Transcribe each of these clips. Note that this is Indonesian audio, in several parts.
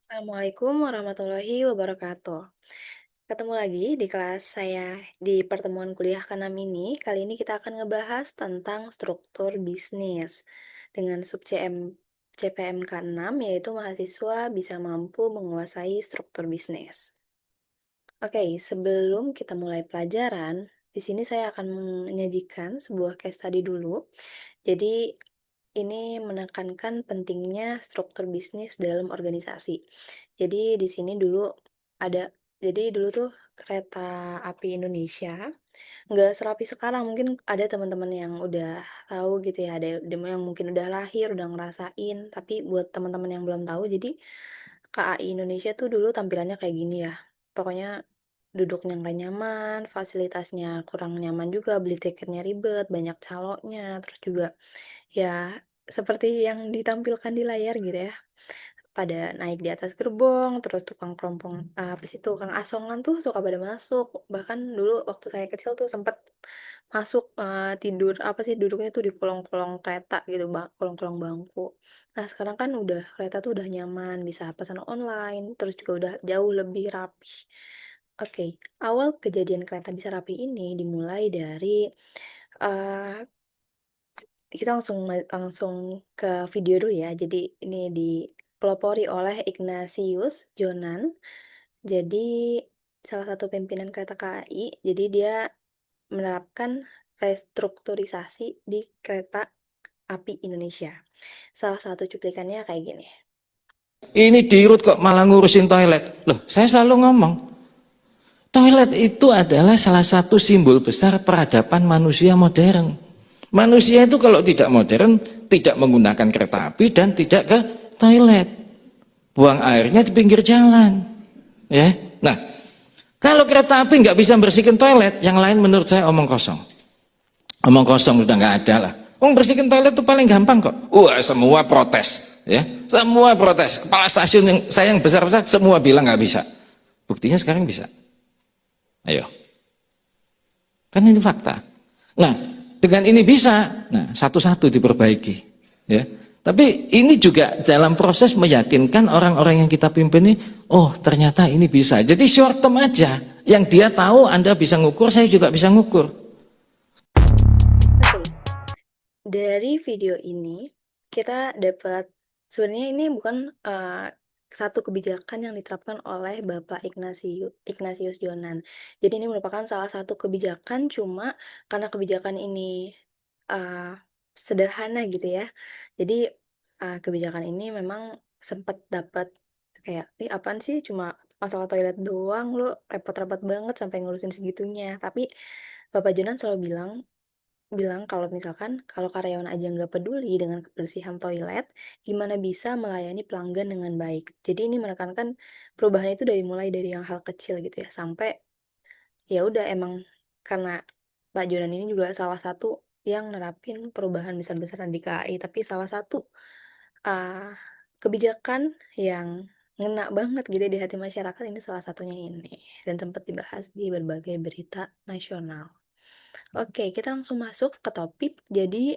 Assalamualaikum warahmatullahi wabarakatuh. Ketemu lagi di kelas saya di pertemuan kuliah ke-6 ini. Kali ini kita akan ngebahas tentang struktur bisnis dengan sub CPM ke-6 yaitu mahasiswa bisa mampu menguasai struktur bisnis. Oke, sebelum kita mulai pelajaran, di sini saya akan menyajikan sebuah case study dulu. Jadi, ini menekankan pentingnya struktur bisnis dalam organisasi. Jadi, di sini dulu ada jadi dulu tuh kereta api Indonesia nggak serapi sekarang, mungkin ada teman-teman yang udah tahu gitu ya, ada yang mungkin udah lahir, udah ngerasain, tapi buat teman-teman yang belum tahu, jadi KAI Indonesia tuh dulu tampilannya kayak gini ya. Pokoknya duduknya nggak nyaman, fasilitasnya kurang nyaman juga, beli tiketnya ribet, banyak calonya, terus juga ya seperti yang ditampilkan di layar gitu ya. Pada naik di atas gerbong, terus tukang kerompong, apa sih, tukang asongan tuh suka pada masuk. Bahkan dulu waktu saya kecil tuh sempet masuk, tidur, apa sih, duduknya tuh di kolong-kolong kereta gitu, kolong-kolong bangku. Nah, sekarang kan udah kereta tuh udah nyaman, bisa pesan online, terus juga udah jauh lebih rapi. Oke, awal kejadian kereta bisa rapi ini dimulai dari, eee, kita langsung ke video dulu ya. Jadi ini dipelopori oleh Ignatius Jonan. Jadi salah satu pimpinan kereta KAI, jadi dia menerapkan restrukturisasi di kereta api Indonesia. Salah satu cuplikannya kayak gini. Ini di Rut kok malah ngurusin toilet. Loh, saya selalu ngomong, toilet itu adalah salah satu simbol besar peradaban manusia modern. Manusia itu kalau tidak modern, tidak menggunakan kereta api dan tidak ke toilet. Buang airnya di pinggir jalan. Ya. Nah, kalau kereta api nggak bisa bersihkan toilet, yang lain menurut saya omong kosong. Omong kosong udah nggak ada lah. Bersihkan toilet itu paling gampang kok. Wah, semua protes. Ya, semua protes. Kepala stasiun yang saya yang besar-besar semua bilang nggak bisa. Buktinya sekarang bisa. Ayo, kan ini fakta. Nah, dengan ini bisa, nah satu-satu diperbaiki. Ya, tapi ini juga dalam proses meyakinkan orang-orang yang kita pimpin ini, oh ternyata ini bisa. Jadi short term aja. Yang dia tahu Anda bisa ngukur, saya juga bisa ngukur. Oke, dari video ini kita dapat sebenarnya ini bukan satu kebijakan yang diterapkan oleh Bapak Ignatius Jonan. Jadi ini merupakan salah satu kebijakan, cuma karena kebijakan ini sederhana gitu ya. Jadi kebijakan ini memang sempat dapat kayak, "Ih, apaan sih, cuma masalah toilet doang, lo repot-repot banget sampai ngurusin segitunya." Tapi Bapak Jonan selalu bilang bilang kalau misalkan kalau karyawan aja nggak peduli dengan kebersihan toilet, gimana bisa melayani pelanggan dengan baik. Jadi ini menekankan perubahan itu mulai dari yang hal kecil gitu ya, sampai ya udah emang karena Pak Jonan ini juga salah satu yang nerapin perubahan besar-besaran di KAI, tapi salah satu ah, kebijakan yang ngena banget gitu di hati masyarakat ini salah satunya ini, dan sempat dibahas di berbagai berita nasional. Oke, kita langsung masuk ke topik. Jadi,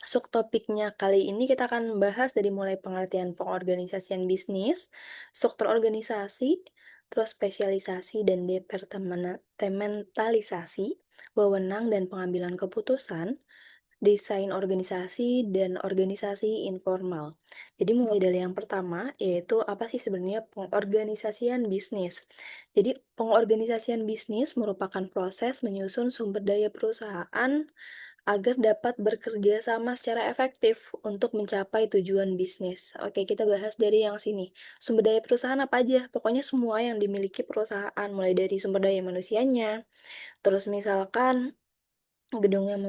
subtopiknya kali ini kita akan membahas dari mulai pengertian pengorganisasian bisnis, struktur organisasi, terus spesialisasi dan departementalisasi, wewenang dan pengambilan keputusan, desain organisasi, dan organisasi informal. Jadi mulai dari yang pertama, yaitu apa sih sebenarnya pengorganisasian bisnis. Jadi pengorganisasian bisnis merupakan proses menyusun sumber daya perusahaan agar dapat bekerja sama secara efektif untuk mencapai tujuan bisnis. Oke, kita bahas dari yang sini. Sumber daya perusahaan apa aja? Pokoknya semua yang dimiliki perusahaan, mulai dari sumber daya manusianya, terus misalkan gedung yang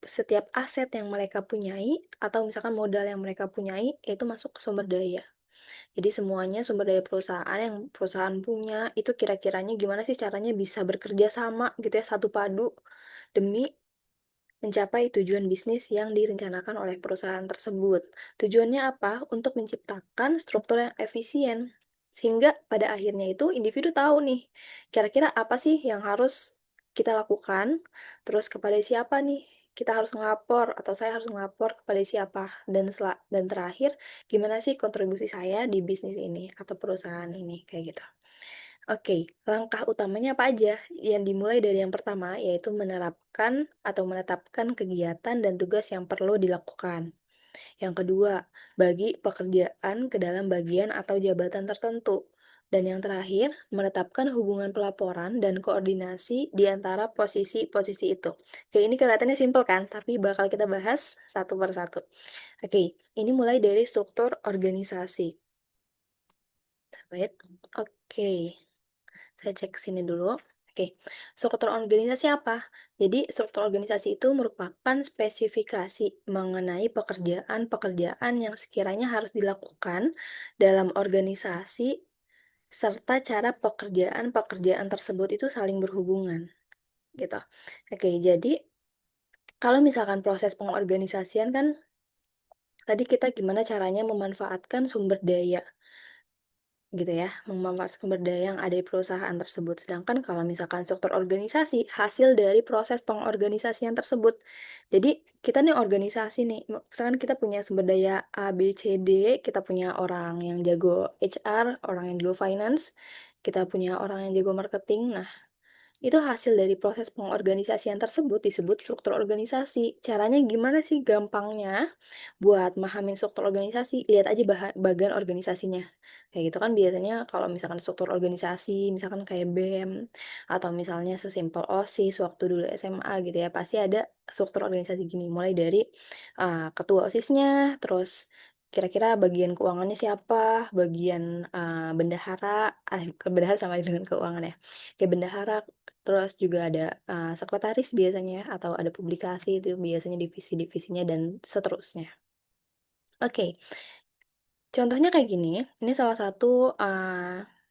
setiap aset yang mereka punyai, atau misalkan modal yang mereka punyai, itu masuk ke sumber daya. Jadi semuanya sumber daya perusahaan yang perusahaan punya, itu kira-kiranya gimana sih caranya bisa bekerja sama gitu ya, satu padu, demi mencapai tujuan bisnis yang direncanakan oleh perusahaan tersebut. Tujuannya apa? Untuk menciptakan struktur yang efisien. Sehingga pada akhirnya itu individu tahu nih, kira-kira apa sih yang harus kita lakukan, terus kepada siapa nih kita harus ngelapor atau saya harus ngelapor kepada siapa, dan terakhir gimana sih kontribusi saya di bisnis ini atau perusahaan ini, kayak gitu. Oke, langkah utamanya apa aja? Yang dimulai dari yang pertama, yaitu menerapkan atau menetapkan kegiatan dan tugas yang perlu dilakukan. Yang kedua, bagi pekerjaan ke dalam bagian atau jabatan tertentu. Dan yang terakhir, menetapkan hubungan pelaporan dan koordinasi di antara posisi-posisi itu. Oke, ini kelihatannya simpel kan? Tapi bakal kita bahas satu per satu. Oke, ini mulai dari struktur organisasi. Baik, oke. Saya cek sini dulu. Oke, struktur organisasi apa? Jadi, struktur organisasi itu merupakan spesifikasi mengenai pekerjaan-pekerjaan yang sekiranya harus dilakukan dalam organisasi serta cara pekerjaan-pekerjaan tersebut itu saling berhubungan, gitu. Oke, jadi kalau misalkan proses pengorganisasian kan tadi kita gimana caranya memanfaatkan sumber daya gitu ya, memanfaatkan sumber daya yang ada di perusahaan tersebut. Sedangkan kalau misalkan struktur organisasi, hasil dari proses pengorganisasian tersebut. Jadi, kita nih organisasi nih, misalkan kita punya sumber daya A, B, C, D, kita punya orang yang jago HR, orang yang jago finance, kita punya orang yang jago marketing. Nah, itu hasil dari proses pengorganisasian tersebut disebut struktur organisasi. Caranya gimana sih gampangnya? Buat mahamin struktur organisasi, lihat aja bagian organisasinya. Kayak gitu kan biasanya kalau misalkan struktur organisasi, misalkan kayak BEM, atau misalnya sesimpel OSIS waktu dulu SMA gitu ya, pasti ada struktur organisasi gini, mulai dari ketua OSISnya, terus kira-kira bagian keuangannya siapa, bagian bendahara, bendahara sama dengan keuangan ya, kayak bendahara, terus juga ada sekretaris biasanya, atau ada publikasi itu biasanya divisi-divisinya dan seterusnya. Oke, contohnya kayak gini, ini salah satu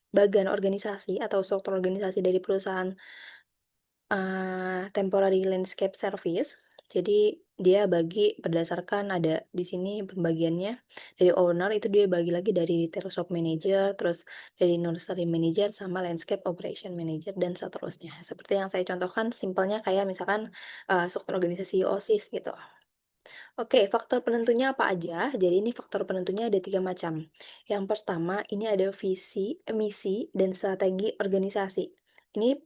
bagian organisasi atau struktur organisasi dari perusahaan temporary landscape service. Jadi dia bagi berdasarkan ada di sini pembagiannya dari owner itu dia bagi lagi dari retail shop manager, terus dari nursery manager sama landscape operation manager dan seterusnya. Seperti yang saya contohkan simpelnya kayak misalkan struktur organisasi OSIS gitu. Oke, faktor penentunya apa aja? Jadi ini faktor penentunya ada 3 macam. Yang pertama, ini ada visi, misi, dan strategi organisasi. Ini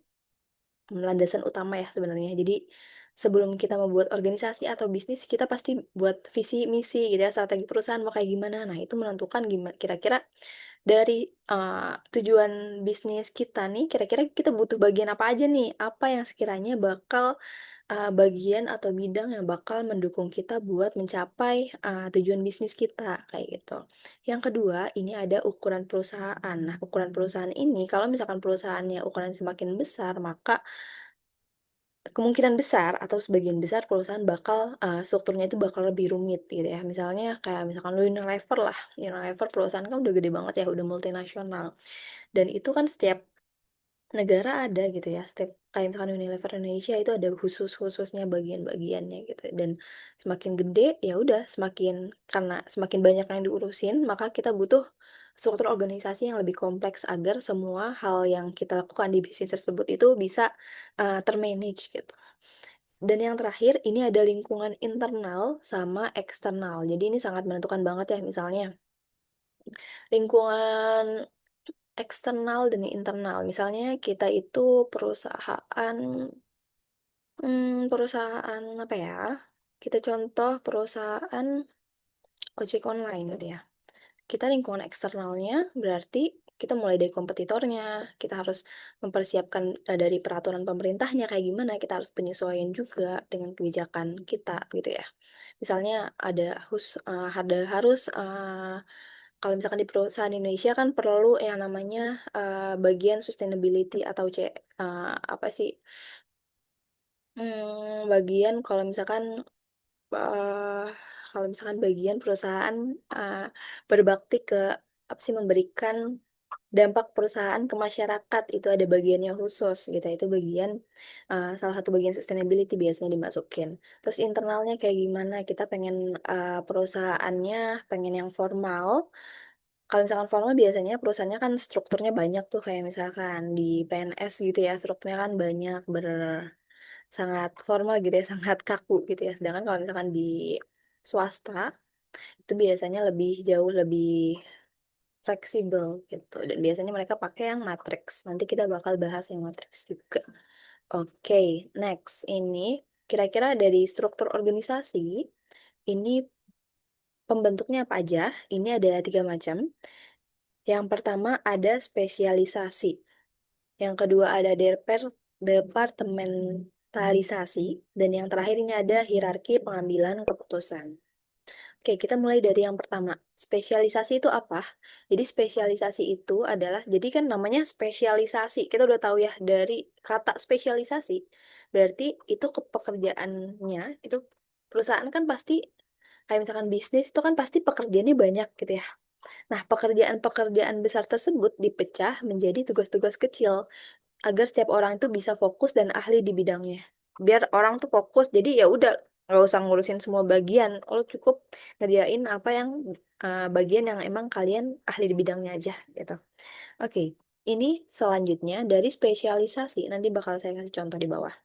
landasan utama ya sebenarnya. Jadi sebelum kita membuat organisasi atau bisnis, kita pasti buat visi, misi gitu ya, strategi perusahaan mau kayak gimana. Nah, itu menentukan gimana kira-kira dari tujuan bisnis kita nih, kira-kira kita butuh bagian apa aja nih? Apa yang sekiranya bakal bagian atau bidang yang bakal mendukung kita buat mencapai, tujuan bisnis kita, kayak gitu. Yang kedua, ini ada ukuran perusahaan. Nah, ukuran perusahaan ini kalau misalkan perusahaannya ukuran semakin besar, maka kemungkinan besar atau sebagian besar perusahaan bakal, strukturnya itu bakal lebih rumit gitu ya. Misalnya kayak misalkan Unilever lah, Unilever perusahaan kan udah gede banget ya, udah multinasional. Dan itu kan setiap negara ada gitu ya, setiap kayak misalkan Unilever Indonesia itu ada khusus-khususnya bagian-bagiannya gitu, dan semakin gede, ya udah semakin karena semakin banyak yang diurusin, maka kita butuh struktur organisasi yang lebih kompleks agar semua hal yang kita lakukan di bisnis tersebut itu bisa, ter-manage gitu. Dan yang terakhir, ini ada lingkungan internal sama eksternal. Jadi ini sangat menentukan banget ya, misalnya lingkungan eksternal dan internal. Misalnya kita itu perusahaan apa ya, kita contoh perusahaan ojek online gitu ya. Kita lingkungan eksternalnya berarti kita mulai dari kompetitornya, kita harus mempersiapkan, dari peraturan pemerintahnya kayak gimana, kita harus penyesuaian juga dengan kebijakan kita gitu ya. Misalnya ada harus, kalau misalkan di perusahaan Indonesia kan perlu yang namanya, bagian sustainability atau apa sih, bagian eee, kalau misalkan bagian perusahaan, eee, berbakti ke apa sih, memberikan dampak perusahaan ke masyarakat, itu ada bagiannya khusus gitu, itu bagian, salah satu bagian sustainability biasanya dimasukin. Terus internalnya kayak gimana, kita pengen, perusahaannya pengen yang formal. Kalau misalkan formal biasanya perusahaannya kan strukturnya banyak tuh, kayak misalkan di PNS gitu ya, strukturnya kan banyak sangat formal gitu ya, sangat kaku gitu ya. Sedangkan kalau misalkan di swasta itu biasanya lebih jauh lebih fleksibel gitu. Dan biasanya mereka pakai yang matriks. Nanti kita bakal bahas yang matriks juga. Oke, next ini kira-kira dari struktur organisasi ini pembentuknya apa aja? Ini ada 3 macam. Yang pertama ada spesialisasi. Yang kedua ada departementalisasi. Dan yang terakhir ini ada hierarki pengambilan keputusan. Oke, kita mulai dari yang pertama. Spesialisasi itu apa? Jadi spesialisasi itu adalah, jadi kan namanya spesialisasi. Kita udah tahu ya dari kata spesialisasi. Berarti itu pekerjaannya, itu perusahaan kan pasti, kayak misalkan bisnis itu kan pasti pekerjaannya banyak gitu ya. Nah, pekerjaan-pekerjaan besar tersebut dipecah menjadi tugas-tugas kecil agar setiap orang itu bisa fokus dan ahli di bidangnya. Biar orang tuh fokus, jadi ya udah nggak usah ngurusin semua bagian, lo cukup ngerjain apa yang bagian yang emang kalian ahli di bidangnya aja gitu. Oke, ini selanjutnya dari spesialisasi, nanti bakal saya kasih contoh di bawah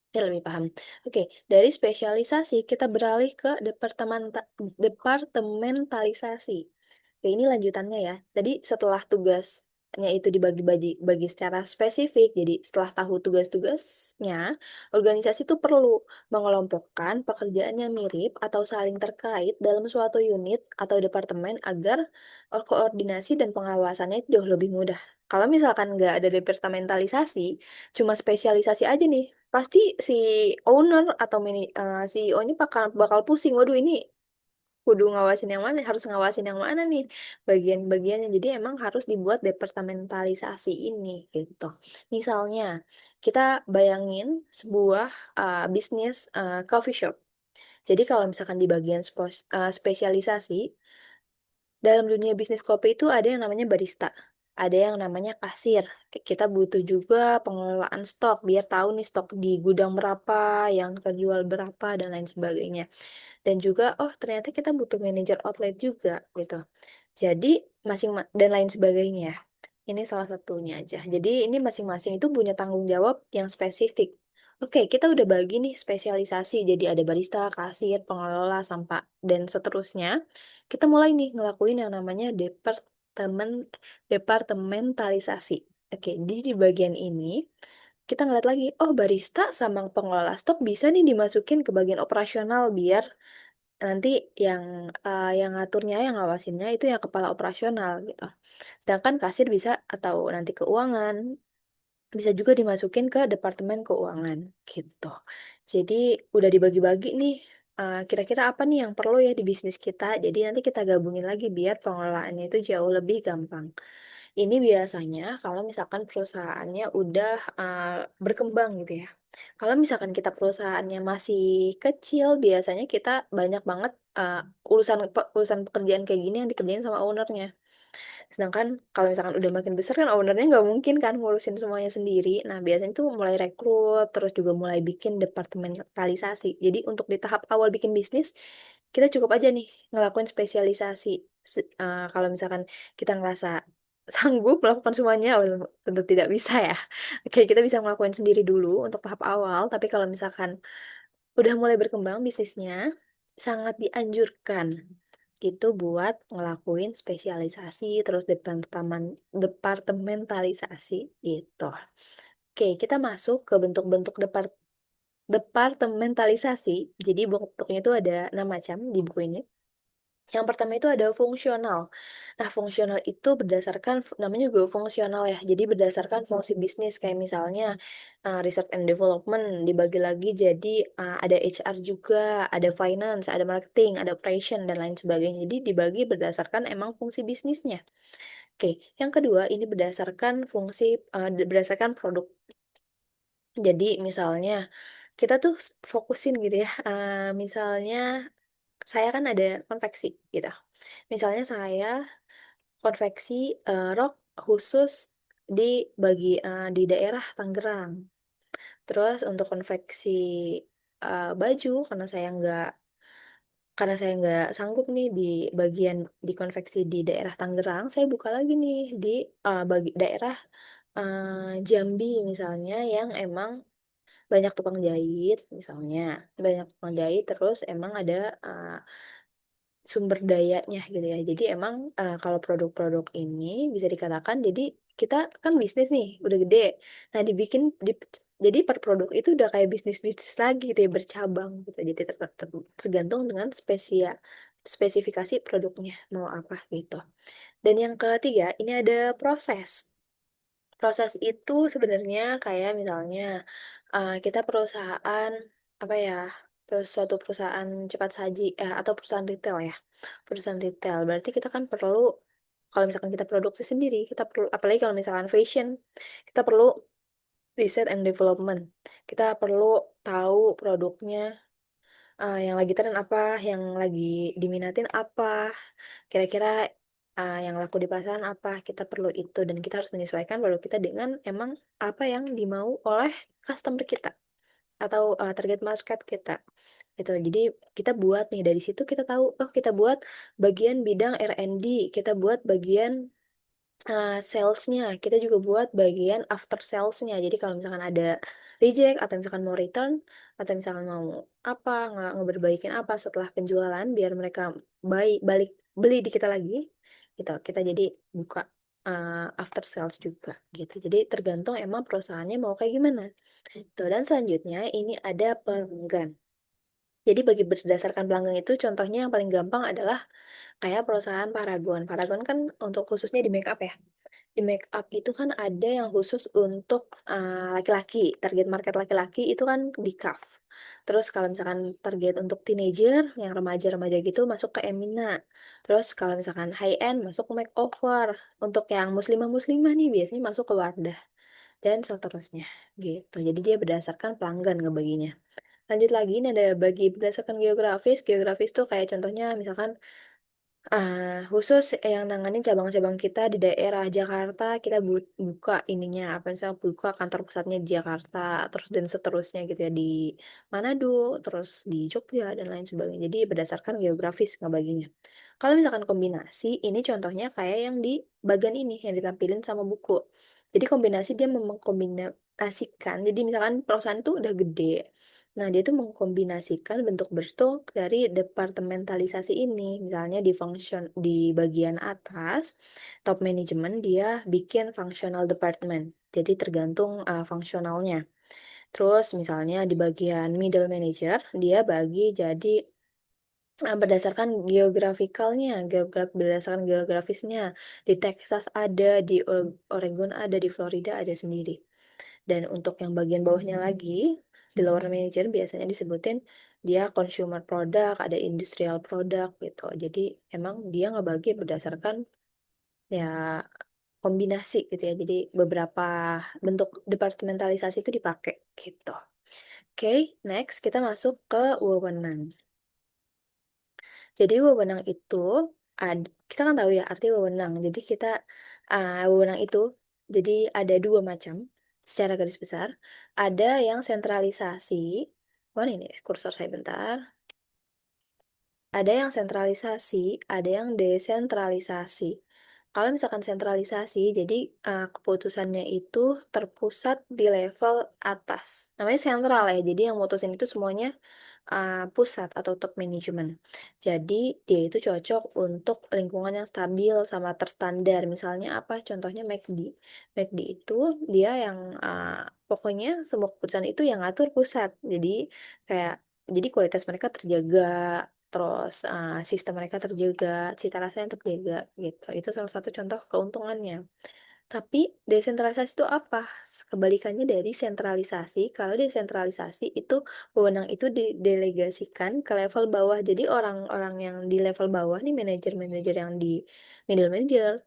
biar lebih paham. Oke, dari spesialisasi kita beralih ke departementalisasi. Oke, ini lanjutannya ya. Jadi setelah tugasnya itu dibagi secara spesifik, jadi setelah tahu tugas-tugasnya, organisasi itu perlu mengelompokkan pekerjaan yang mirip atau saling terkait dalam suatu unit atau departemen agar koordinasi dan pengawasannya itu jauh lebih mudah. Kalau misalkan nggak ada departementalisasi, cuma spesialisasi aja nih, pasti si owner atau CEO-nya bakal bakal pusing. Waduh, ini kudu ngawasin yang mana, harus ngawasin yang mana nih bagian-bagiannya. Jadi emang harus dibuat departementalisasi ini gitu. Misalnya kita bayangin sebuah bisnis coffee shop. Jadi kalau misalkan di bagian spesialisasi, dalam dunia bisnis kopi itu ada yang namanya barista, ada yang namanya kasir. Kita butuh juga pengelolaan stok biar tahu nih stok di gudang berapa, yang terjual berapa dan lain sebagainya. Dan juga oh ternyata kita butuh manajer outlet juga gitu. Jadi dan lain sebagainya. Ini salah satunya aja. Jadi ini masing-masing itu punya tanggung jawab yang spesifik. Oke, kita udah bagi nih spesialisasi. Jadi ada barista, kasir, pengelola, sampah, dan seterusnya. Kita mulai nih ngelakuin yang namanya departementalisasi. Oke, di bagian ini kita ngeliat lagi, oh barista sama pengelola stok bisa nih dimasukin ke bagian operasional biar nanti yang ngaturnya, yang ngawasinnya itu yang kepala operasional gitu. Sedangkan kasir bisa atau nanti keuangan bisa juga dimasukin ke departemen keuangan gitu. Jadi udah dibagi-bagi nih kira-kira apa nih yang perlu ya di bisnis kita. Jadi nanti kita gabungin lagi biar pengelolaannya itu jauh lebih gampang. Ini biasanya kalau misalkan perusahaannya udah berkembang gitu ya. Kalau misalkan kita perusahaannya masih kecil, biasanya kita banyak banget urusan pekerjaan kayak gini yang dikerjain sama ownernya. Sedangkan kalau misalkan udah makin besar kan ownernya nggak mungkin kan ngurusin semuanya sendiri. Nah, biasanya tuh mulai rekrut, terus juga mulai bikin departementalisasi. Jadi untuk di tahap awal bikin bisnis, kita cukup aja nih ngelakuin spesialisasi. Kalau misalkan kita ngerasa sanggup melakukan semuanya, oh, tentu tidak bisa ya. Oke, kita bisa ngelakuin sendiri dulu untuk tahap awal. Tapi kalau misalkan udah mulai berkembang bisnisnya, sangat dianjurkan itu buat ngelakuin spesialisasi terus departementalisasi gitu. Oke, kita masuk ke bentuk-bentuk departementalisasi. Jadi bentuknya itu ada 6 macam di buku ini. Yang pertama itu ada fungsional. Nah, fungsional itu berdasarkan, namanya juga fungsional ya, jadi berdasarkan fungsi bisnis, kayak misalnya research and development, dibagi lagi jadi ada HR juga, ada finance, ada marketing, ada operation, dan lain sebagainya. Jadi dibagi berdasarkan emang fungsi bisnisnya. Oke, yang kedua ini berdasarkan produk. Jadi misalnya kita tuh fokusin gitu ya, misalnya saya kan ada konveksi gitu. Misalnya saya konveksi rok khusus di daerah Tangerang. Terus untuk konveksi baju karena saya nggak sanggup nih di bagian di konveksi di daerah Tangerang, saya buka lagi nih di bagi daerah Jambi misalnya yang emang banyak tukang jahit misalnya, banyak tukang jahit terus emang ada, sumber dayanya gitu ya. Jadi emang, kalau produk-produk ini bisa dikatakan jadi kita kan bisnis nih, udah gede. Nah dibikin jadi per produk itu udah kayak bisnis-bisnis lagi gitu ya, bercabang gitu. Jadi tergantung dengan spesifikasi produknya mau apa gitu. Dan yang ketiga, ini ada proses. Proses itu sebenarnya kayak misalnya, kita perusahaan, apa ya, suatu perusahaan cepat saji, atau perusahaan retail ya, perusahaan retail. Berarti kita kan perlu kalau misalkan kita produksi sendiri, kita perlu apalagi kalau misalkan fashion, kita perlu riset and development. Kita perlu tahu produknya, yang lagi tren apa, yang lagi diminatin apa, kira-kira, yang laku di pasaran apa, kita perlu itu dan kita harus menyesuaikan produk kita dengan emang apa yang dimau oleh customer kita atau, target market kita, gitu. Jadi kita buat nih, dari situ kita tahu, oh kita buat bagian bidang R&D, kita buat bagian, sales-nya, kita juga buat bagian after sales-nya. Jadi kalau misalkan ada reject atau misalkan mau return, atau misalkan mau apa, ngeperbaikin apa setelah penjualan biar mereka balik beli di kita lagi, gitu. Kita jadi buka, after sales juga, gitu. Jadi tergantung emang perusahaannya mau kayak gimana. Tuh, dan selanjutnya ini ada pelanggan. Jadi berdasarkan pelanggan itu contohnya yang paling gampang adalah kayak perusahaan Paragon. Paragon kan untuk khususnya di makeup ya. Di makeup itu kan ada yang khusus untuk, laki-laki, target market laki-laki itu kan di Kaf. Terus kalau misalkan target untuk teenager, yang remaja-remaja gitu masuk ke Emina. Terus kalau misalkan high end masuk ke makeover. Untuk yang muslimah-muslimah nih biasanya masuk ke Wardah dan seterusnya gitu. Jadi dia berdasarkan pelanggan ngebaginya. Lanjut lagi, ini ada bagi berdasarkan geografis. Geografis tuh kayak contohnya misalkan, khusus yang nanganin cabang-cabang kita di daerah Jakarta, kita buka ininya, apa misalnya buka kantor pusatnya di Jakarta, terus dan seterusnya gitu ya, di Manado, terus di Jogja, dan lain sebagainya. Jadi berdasarkan geografis ngebaginya. Kalau misalkan kombinasi, ini contohnya kayak yang di bagian ini, yang ditampilin sama buku. Jadi kombinasi dia mengkombinasikan, jadi misalkan perusahaan itu udah gede. Nah, dia tuh mengkombinasikan bentuk-bentuk dari departementalisasi ini. Misalnya di bagian atas, top management dia bikin functional department. Jadi tergantung, fungsionalnya. Terus misalnya di bagian middle manager, dia bagi jadi, berdasarkan berdasarkan geografisnya. Di Texas ada, di Oregon ada, di Florida ada sendiri. Dan untuk yang bagian bawahnya lagi, di lower manager biasanya disebutin dia consumer product, ada industrial product gitu. Jadi emang dia ngebagi berdasarkan ya kombinasi gitu ya. Jadi beberapa bentuk departementalisasi itu dipakai gitu. Oke, next kita masuk ke wewenang. Jadi wewenang itu kita kan tahu ya arti wewenang. Jadi wewenang itu jadi ada dua macam secara garis besar. Ada yang sentralisasi. Mana ini kursor saya bentar. Ada yang sentralisasi, ada yang desentralisasi. Kalau misalkan sentralisasi, jadi keputusannya itu terpusat di level atas. Namanya sentral ya, jadi yang mutusin itu semuanya pusat atau top management. Jadi dia itu cocok untuk lingkungan yang stabil sama terstandar. Misalnya apa? Contohnya McD. McD itu dia yang pokoknya semua keputusan itu yang ngatur pusat. Jadi kayak jadi kualitas mereka terjaga, terus, sistem mereka terjaga, cita rasanya terjaga, gitu. Itu salah satu contoh keuntungannya. Tapi desentralisasi itu apa? Kebalikannya dari sentralisasi. Kalau desentralisasi itu wewenang itu didelegasikan ke level bawah. Jadi orang-orang yang di level bawah nih, manajer-manajer yang di middle manager,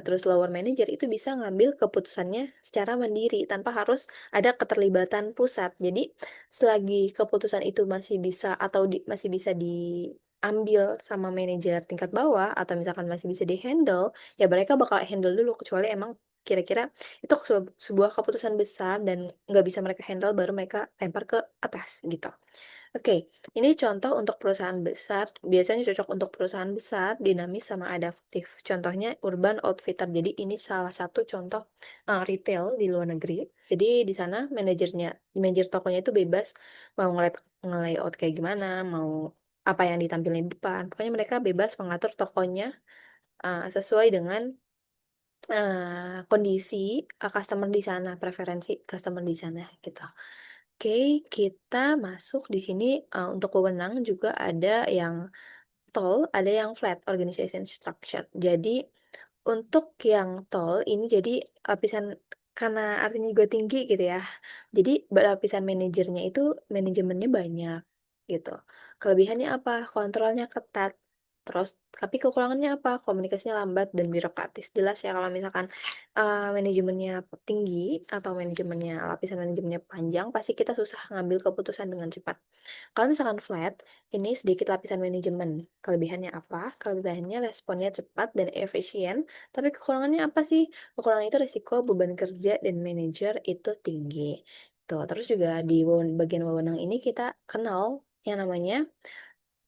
terus lower manager itu bisa ngambil keputusannya secara mandiri tanpa harus ada keterlibatan pusat. Jadi selagi keputusan itu masih bisa atau masih bisa diambil sama manajer tingkat bawah atau misalkan masih bisa dihandle, ya mereka bakal handle dulu kecuali emang kira-kira itu sebuah keputusan besar dan nggak bisa mereka handle baru mereka lempar ke atas gitu. Oke, ini contoh untuk perusahaan besar, biasanya cocok untuk perusahaan besar, dinamis sama adaptif. Contohnya Urban Outfitter. Jadi ini salah satu contoh retail di luar negeri. Jadi di sana manajer tokonya itu bebas mau nge-layout kayak gimana, mau apa yang ditampilin di depan. Pokoknya mereka bebas mengatur tokonya sesuai dengan kondisi customer di sana, preferensi customer di sana gitu. Oke, kita masuk di sini, untuk wewenang juga ada yang tall, ada yang flat, organization structure. Jadi, untuk yang tall ini jadi lapisan karena artinya juga tinggi gitu ya, jadi lapisan manajernya itu manajemennya banyak, gitu. Kelebihannya apa? Kontrolnya ketat, terus tapi kekurangannya apa? Komunikasinya lambat dan birokratis. Jelas ya kalau misalkan, manajemennya tinggi atau lapisan manajemennya panjang, pasti kita susah ngambil keputusan dengan cepat. Kalau misalkan flat, ini sedikit lapisan manajemen. Kelebihannya apa? Kelebihannya responnya cepat dan efisien, tapi kekurangannya apa sih? Kekurangan itu risiko beban kerja dan manajer itu tinggi. Tuh, terus juga di bagian wewenang ini kita kenal yang namanya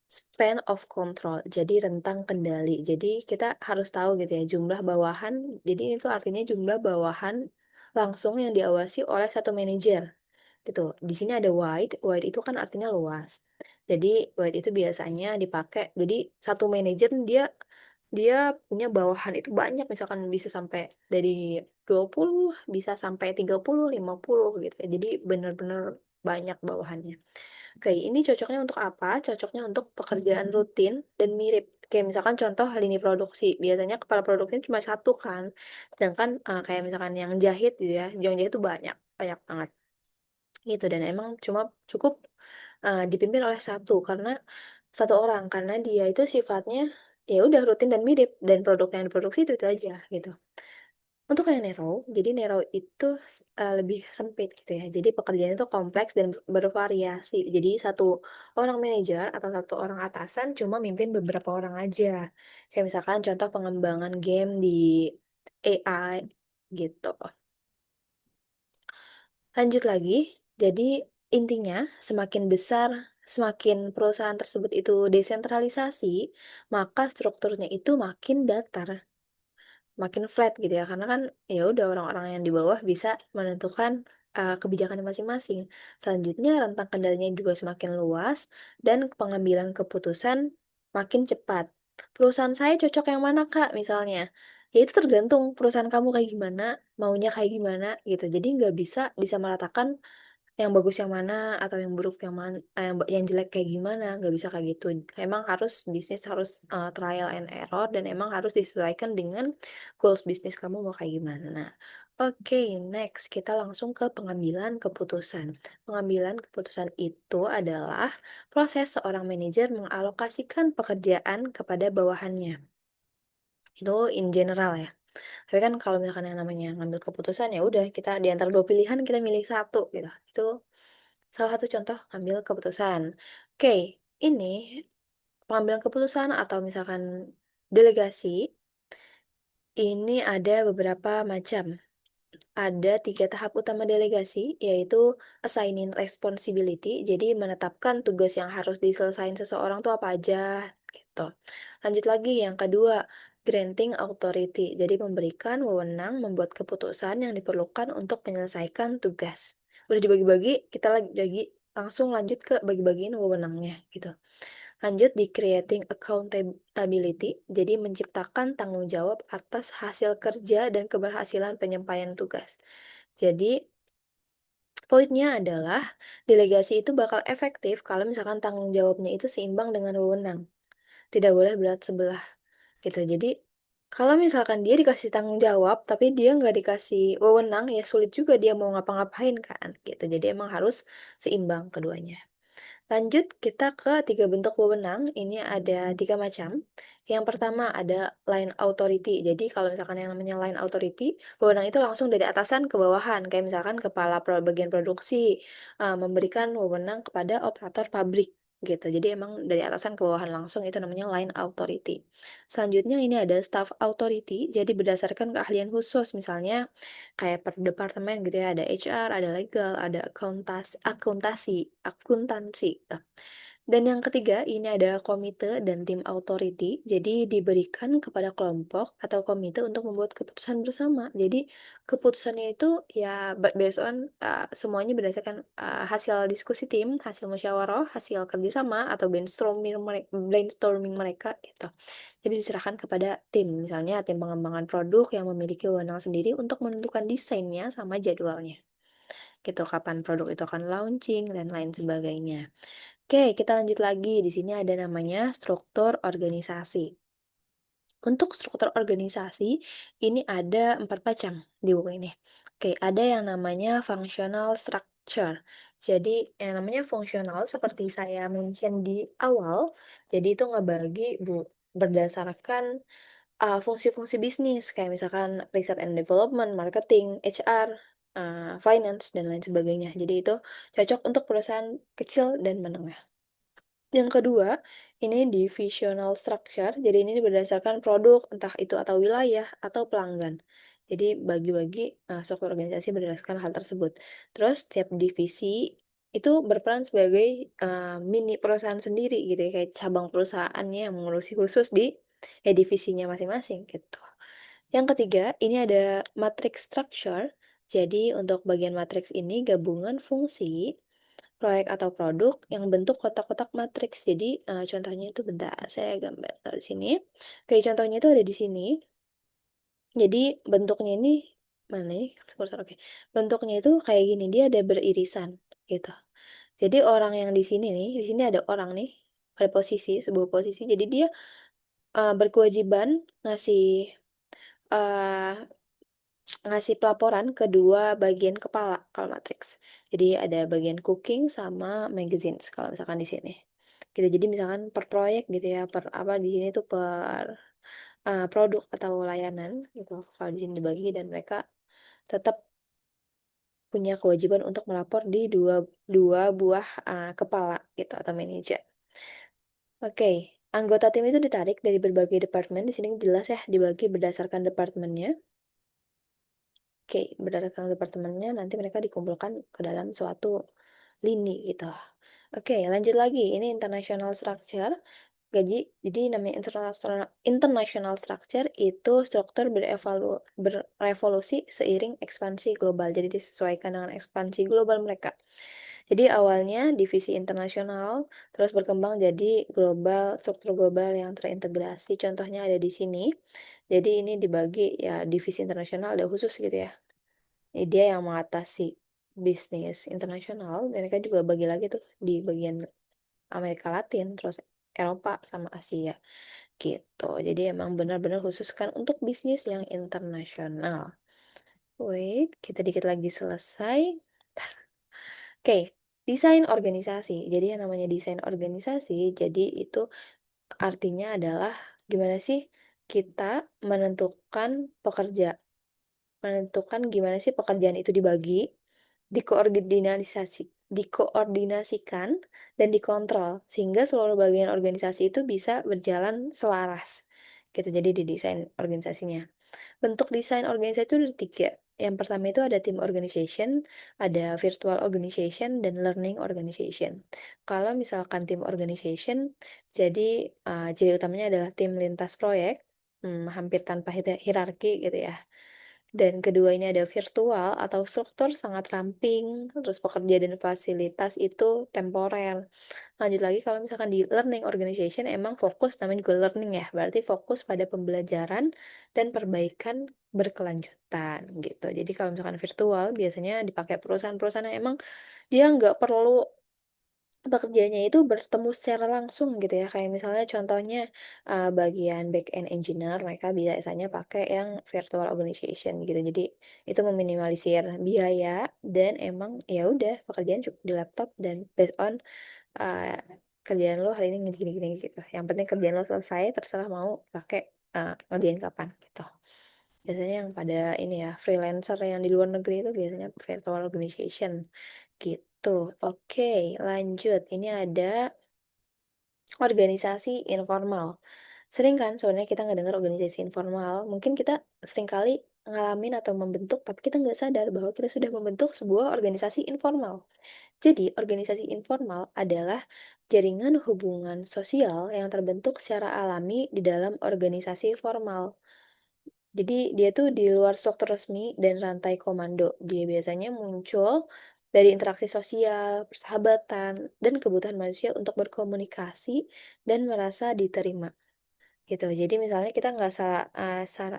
span of control, jadi rentang kendali. Jadi kita harus tahu gitu ya, jumlah bawahan, jadi ini tuh artinya jumlah bawahan langsung yang diawasi oleh satu manajer. Gitu. Di sini ada wide, wide itu kan artinya luas. Jadi wide itu biasanya dipakai jadi satu manajer dia dia punya bawahan itu banyak, misalkan bisa sampai dari 20 bisa sampai 30 50 gitu ya. Jadi bener-bener banyak bawahannya. Oke, ini cocoknya untuk apa? Cocoknya untuk pekerjaan rutin dan mirip. Kayak misalkan contoh lini produksi, biasanya kepala produksinya cuma satu kan, sedangkan, kayak misalkan yang jahit gitu ya, yang jahit itu banyak, banyak banget. Gitu, dan emang cuma cukup, dipimpin oleh satu orang, karena dia itu sifatnya, ya udah rutin dan mirip, dan produk yang diproduksi itu aja, gitu. Untuk yang narrow, jadi narrow itu lebih sempit gitu ya, jadi pekerjaannya itu kompleks dan bervariasi. Jadi satu orang manajer atau satu orang atasan cuma mimpin beberapa orang aja. Kayak misalkan contoh pengembangan game di AI, gitu. Lanjut lagi, jadi intinya semakin besar, semakin perusahaan tersebut itu desentralisasi, maka strukturnya itu makin datar, makin flat gitu ya. Karena kan ya udah orang-orang yang di bawah bisa menentukan kebijakannya masing-masing. Selanjutnya rentang kendalinya juga semakin luas dan pengambilan keputusan makin cepat. Perusahaan saya cocok yang mana, Kak? Misalnya. Ya itu tergantung perusahaan kamu kayak gimana, maunya kayak gimana gitu. Jadi nggak bisa disamaratakan yang bagus yang mana atau yang buruk yang jelek kayak gimana, nggak bisa kayak gitu. Emang harus bisnis harus, trial and error dan emang harus disesuaikan dengan goals bisnis kamu mau kayak gimana. Oke, next kita langsung ke pengambilan keputusan. Pengambilan keputusan itu adalah proses seorang manajer mengalokasikan pekerjaan kepada bawahannya. Itu in general ya. Tapi kan kalau misalkan yang namanya ngambil keputusan, ya udah kita di antara 2 pilihan kita milih satu gitu. Itu salah satu contoh ngambil keputusan. Oke, ini pengambilan keputusan atau misalkan delegasi, ini ada beberapa macam. Ada 3 tahap utama delegasi, yaitu assigning responsibility, jadi menetapkan tugas yang harus diselesaikan seseorang tuh apa aja, gitu. Lanjut lagi yang kedua, granting authority, jadi memberikan wewenang membuat keputusan yang diperlukan untuk menyelesaikan tugas. Udah dibagi-bagi, kita lagi langsung lanjut ke bagi-bagiin wewenangnya, gitu. Lanjut di creating accountability, jadi menciptakan tanggung jawab atas hasil kerja dan keberhasilan penyampaian tugas. Jadi, poinnya adalah delegasi itu bakal efektif kalau misalkan tanggung jawabnya itu seimbang dengan wewenang. Tidak boleh berat sebelah gitu. Jadi, kalau misalkan dia dikasih tanggung jawab, tapi dia nggak dikasih wewenang, ya sulit juga dia mau ngapa-ngapain kan gitu. Jadi emang harus seimbang keduanya. Lanjut kita ke 3 bentuk wewenang, ini ada 3 macam. Yang pertama ada line authority, jadi kalau misalkan yang namanya line authority, wewenang itu langsung dari atasan ke bawahan, kayak misalkan kepala bagian produksi, memberikan wewenang kepada operator pabrik. gitu. Jadi emang dari atasan ke bawahan langsung itu namanya line authority. Selanjutnya ini ada staff authority, jadi berdasarkan keahlian khusus, misalnya kayak per departemen gitu ya, ada HR, ada legal, ada akuntansi. Nah, dan yang ketiga, ini ada komite dan tim authority. Jadi diberikan kepada kelompok atau komite untuk membuat keputusan bersama. Jadi keputusannya itu ya based on semuanya berdasarkan hasil diskusi tim, hasil musyawarah, hasil kerjasama atau brainstorming mereka gitu. Jadi diserahkan kepada tim, misalnya tim pengembangan produk yang memiliki wewenang sendiri untuk menentukan desainnya sama jadwalnya. Gitu, kapan produk itu akan launching dan lain sebagainya. Oke, kita lanjut lagi. Di sini ada namanya struktur organisasi. Untuk struktur organisasi, ini ada 4 macam di buku ini. Oke, ada yang namanya functional structure. Jadi, yang namanya fungsional seperti saya mention di awal, jadi itu ngebagi berdasarkan fungsi-fungsi bisnis, kayak misalkan research and development, marketing, HR, finance, dan lain sebagainya. Jadi itu cocok untuk perusahaan kecil dan menengah. Yang kedua, ini divisional structure. Jadi ini berdasarkan produk, entah itu atau wilayah atau pelanggan. Jadi bagi-bagi struktur organisasi berdasarkan hal tersebut. Terus setiap divisi itu berperan sebagai mini perusahaan sendiri gitu ya, kayak cabang perusahaannya yang mengurusi khusus di divisinya masing-masing gitu. Yang ketiga, ini ada matrix structure. Jadi untuk bagian matriks ini gabungan fungsi proyek atau produk yang bentuk kotak-kotak matriks. Jadi, contohnya itu bentar, saya gambar taruh di sini. Kayak contohnya itu ada di sini. Jadi bentuknya ini mana nih? Kursor, oke. Bentuknya itu kayak gini, dia ada beririsan gitu. Jadi orang yang di sini nih, di sini ada orang nih, ada posisi, sebuah posisi. Jadi dia berkewajiban ngasih eh, ngasih pelaporan ke dua bagian kepala kalau matriks. Jadi ada bagian cooking sama magazines kalau misalkan di sini. Gitu. Jadi misalkan per proyek gitu ya, per apa di sini tuh per produk atau layanan gitu. Kalau di sini dibagi dan mereka tetap punya kewajiban untuk melapor di dua dua buah kepala gitu atau manajer. Oke, anggota tim itu ditarik dari berbagai departemen. Di sini jelas ya dibagi berdasarkan departemennya. Oke, berdasarkan departemennya nanti mereka dikumpulkan ke dalam suatu lini gitu. Oke, lanjut lagi. Ini international structure. Jadi namanya international structure itu struktur berevolusi seiring ekspansi global. Jadi disesuaikan dengan ekspansi global mereka. Jadi awalnya divisi internasional, terus berkembang jadi struktur global yang terintegrasi. Contohnya ada di sini. Jadi ini dibagi ya divisi internasional ada khusus gitu ya. Dia yang mengatasi bisnis internasional, dan mereka juga bagi lagi tuh di bagian Amerika Latin, terus Eropa sama Asia gitu. Jadi emang benar-benar khusus kan untuk bisnis yang internasional. Wait, kita dikit lagi selesai. Oke, desain organisasi. Jadi yang namanya desain organisasi, jadi itu artinya adalah gimana sih kita menentukan gimana sih pekerjaan itu dibagi, dikoordinasikan, dan dikontrol, sehingga seluruh bagian organisasi itu bisa berjalan selaras. Gitu, jadi di desain organisasinya. Bentuk desain organisasi itu ada tiga. Yang pertama itu ada team organization, ada virtual organization, dan learning organization. Kalau misalkan team organization, jadi ciri utamanya adalah tim lintas proyek, hampir tanpa hierarki gitu ya. Dan kedua ini ada virtual atau struktur sangat ramping, terus pekerja dan fasilitas itu temporer. Lanjut lagi kalau misalkan di learning organization emang fokus namanya juga learning ya, berarti fokus pada pembelajaran dan perbaikan berkelanjutan gitu. Jadi kalau misalkan virtual biasanya dipakai perusahaan-perusahaan yang emang dia nggak perlu pekerjaannya itu bertemu secara langsung gitu ya, kayak misalnya contohnya, bagian back end engineer mereka biasanya pakai yang virtual organization gitu. Jadi itu meminimalisir biaya dan emang ya udah pekerjaan cukup di laptop dan based on, eee, kerjaan lo hari ini gini gini gini gitu. Yang penting kerjaan lo selesai terserah mau pakai, ngerjain kapan gitu. Biasanya yang pada ini ya, freelancer yang di luar negeri itu biasanya virtual organization gitu. Oke, lanjut. Ini ada organisasi informal. Sering kan sebenarnya kita nggak dengar organisasi informal, mungkin kita seringkali ngalamin atau membentuk, tapi kita nggak sadar bahwa kita sudah membentuk sebuah organisasi informal. Jadi, organisasi informal adalah jaringan hubungan sosial yang terbentuk secara alami di dalam organisasi formal. Jadi, dia tuh di luar struktur resmi dan rantai komando. Dia biasanya muncul dari interaksi sosial, persahabatan, dan kebutuhan manusia untuk berkomunikasi dan merasa diterima. Gitu. Jadi misalnya kita nggak salah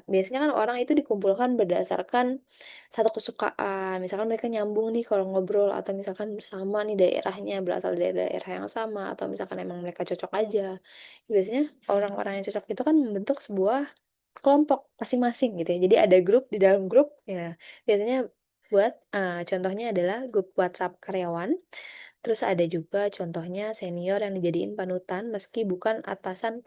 biasanya kan orang itu dikumpulkan berdasarkan satu kesukaan, misalkan mereka nyambung nih kalau ngobrol atau misalkan sama nih daerahnya, berasal dari daerah yang sama atau misalkan emang mereka cocok aja. Biasanya orang-orang yang cocok itu kan membentuk sebuah kelompok masing-masing gitu ya. Jadi ada grup di dalam grup ya. Biasanya buat contohnya adalah grup WhatsApp karyawan, terus ada juga contohnya senior yang dijadiin panutan meski bukan atasan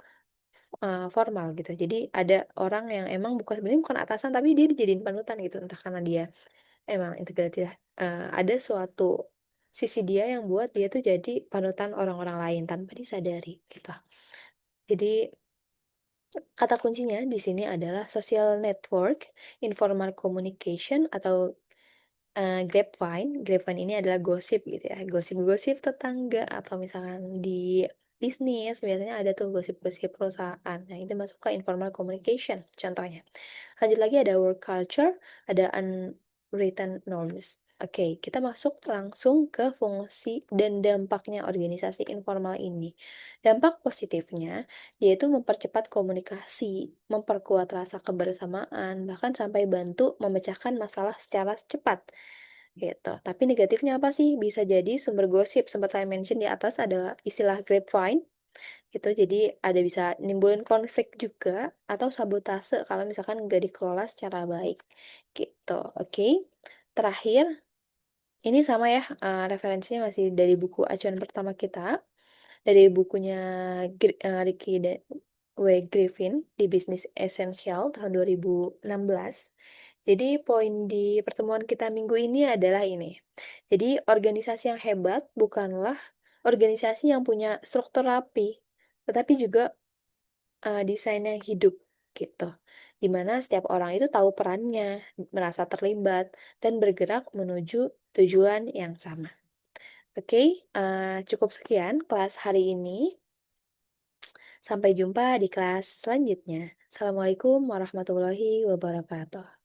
formal gitu. Jadi ada orang yang emang sebenarnya bukan atasan, tapi dia dijadiin panutan gitu, entah karena dia emang integratif, ada suatu sisi dia yang buat dia tuh jadi panutan orang-orang lain tanpa disadari gitu. Jadi kata kuncinya di sini adalah social network, informal communication atau grapevine. Grapevine ini adalah gosip gitu ya, gosip-gosip tetangga atau misalkan di bisnis biasanya ada tuh gosip-gosip perusahaan. Nah, itu masuk ke informal communication contohnya. Lanjut lagi ada work culture, ada unwritten norms. Oke, kita masuk langsung ke fungsi dan dampaknya organisasi informal ini. Dampak positifnya, yaitu mempercepat komunikasi, memperkuat rasa kebersamaan, bahkan sampai bantu memecahkan masalah secara cepat. Gitu. Tapi negatifnya apa sih? Bisa jadi sumber gosip, sempat saya mention di atas ada istilah grapevine, gitu. Jadi ada bisa nimbulin konflik juga atau sabotase kalau misalkan nggak dikelola secara baik, gitu. Oke. Terakhir, ini sama ya, referensinya masih dari buku acuan pertama kita, dari bukunya Ricky W. Griffin di Business Essential tahun 2016. Jadi poin di pertemuan kita minggu ini adalah ini. Jadi organisasi yang hebat bukanlah organisasi yang punya struktur rapi, tetapi juga desain yang hidup gitu. Di mana setiap orang itu tahu perannya, merasa terlibat, dan bergerak menuju tujuan yang sama. Oke, cukup sekian kelas hari ini. Sampai jumpa di kelas selanjutnya. Assalamualaikum warahmatullahi wabarakatuh.